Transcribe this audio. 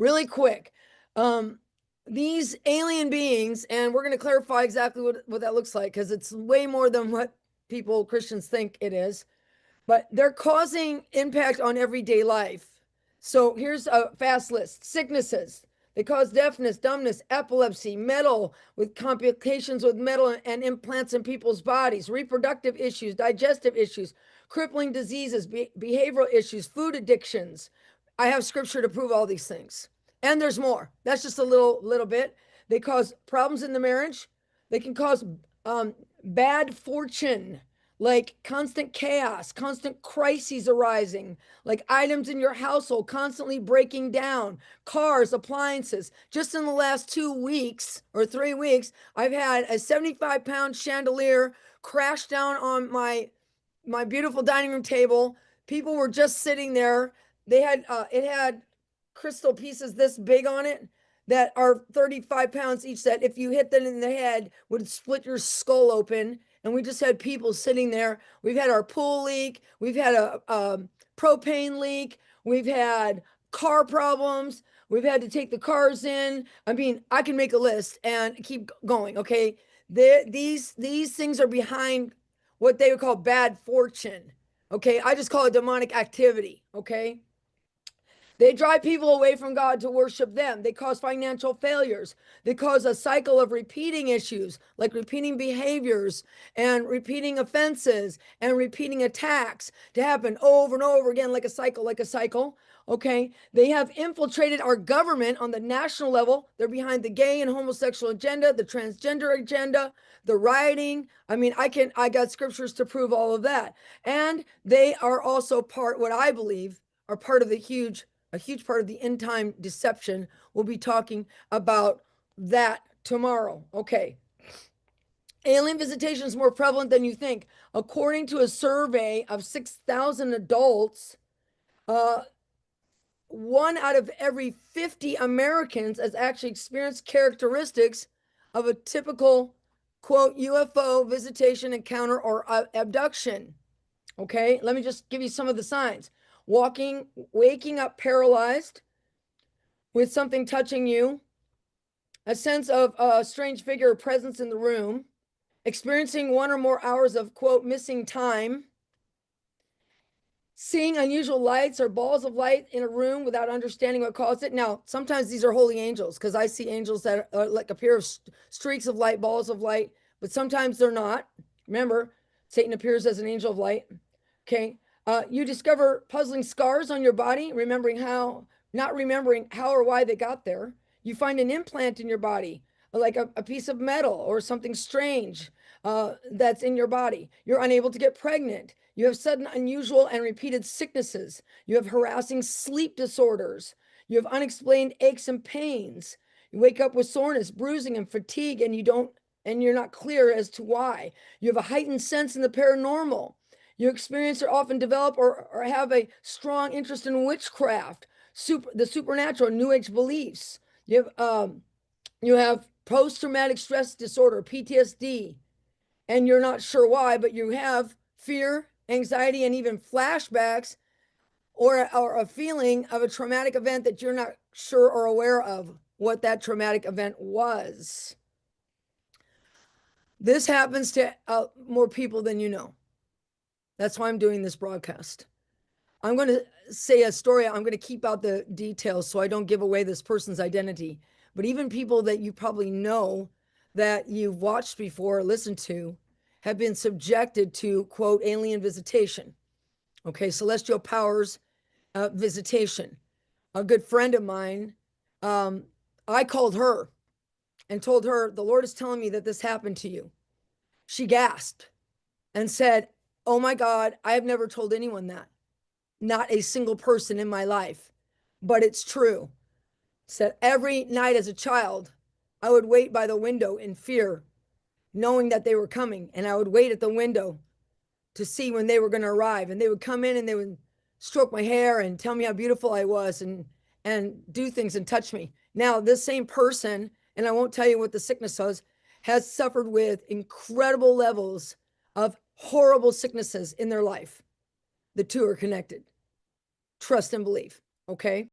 really quick. These alien beings, and we're going to clarify exactly what that looks like, because it's way more than what Christians think it is, but they're causing impact on everyday life. So here's a fast list. Sicknesses. They cause deafness, dumbness, epilepsy, metal with complications with metal and implants in people's bodies, reproductive issues, digestive issues, crippling diseases, behavioral issues, food addictions. I have scripture to prove all these things. And there's more. That's just a little bit. They cause problems in the marriage. They can cause bad fortune, like constant chaos, constant crises arising, like items in your household constantly breaking down, cars, appliances. Just in the last 2 weeks or 3 weeks, I've had a 75-pound chandelier crash down on my beautiful dining room table. People were just sitting there. They had it had crystal pieces this big on it that are 35 pounds each, that if you hit them in the head would split your skull open. And we just had people sitting there. We've had our pool leak. We've had a propane leak. We've had car problems. We've had to take the cars in. I mean, I can make a list and keep going. Okay. These things are behind what they would call bad fortune. Okay. I just call it demonic activity. Okay. They drive people away from God to worship them. They cause financial failures. They cause a cycle of repeating issues, like repeating behaviors and repeating offenses and repeating attacks to happen over and over again, like a cycle. Okay. They have infiltrated our government on the national level. They're behind the gay and homosexual agenda, the transgender agenda, the rioting. I mean, I got scriptures to prove all of that. And they are also what I believe are part of a huge part of the end time deception. We'll be talking about that tomorrow. Okay. Alien visitation is more prevalent than you think. According to a survey of 6,000 adults, 1 out of every 50 Americans has actually experienced characteristics of a typical, quote, UFO visitation encounter or abduction. Okay, let me just give you some of the signs. Waking up paralyzed with something touching you, a sense of a strange figure or presence in the room, experiencing 1 or more hours of, quote, missing time, seeing unusual lights or balls of light in a room without understanding what caused it. Now, sometimes these are holy angels, because I see angels that are like appear of streaks of light, balls of light, but sometimes they're not. Remember, Satan appears as an angel of light. Okay. You discover puzzling scars on your body, not remembering how or why they got there. You find an implant in your body, like a piece of metal or something strange that's in your body. You're unable to get pregnant. You have sudden, unusual, and repeated sicknesses. You have harassing sleep disorders. You have unexplained aches and pains. You wake up with soreness, bruising, and fatigue, and you're not clear as to why. You have a heightened sense in the paranormal. You experience or often develop or have a strong interest in witchcraft, the supernatural, New Age beliefs. You have post-traumatic stress disorder, PTSD, and you're not sure why, but you have fear, anxiety, and even flashbacks or a feeling of a traumatic event that you're not sure or aware of what that traumatic event was. This happens to more people than you know. That's why I'm doing this broadcast. I'm going to say a story. I'm going to keep out the details so I don't give away this person's identity. But even people that you probably know, that you've watched before or listened to, have been subjected to, quote, alien visitation. Okay, celestial powers visitation. A good friend of mine, I called her and told her, the Lord is telling me that this happened to you. She gasped and said, oh my God, I have never told anyone that. Not a single person in my life, but it's true. Said every night as a child, I would wait by the window in fear, knowing that they were coming. And I would wait at the window to see when they were going to arrive. And they would come in and they would stroke my hair and tell me how beautiful I was and do things and touch me. Now, this same person, and I won't tell you what the sickness was, has suffered with incredible levels of horrible sicknesses in their life. The two are connected. Trust and believe. Okay.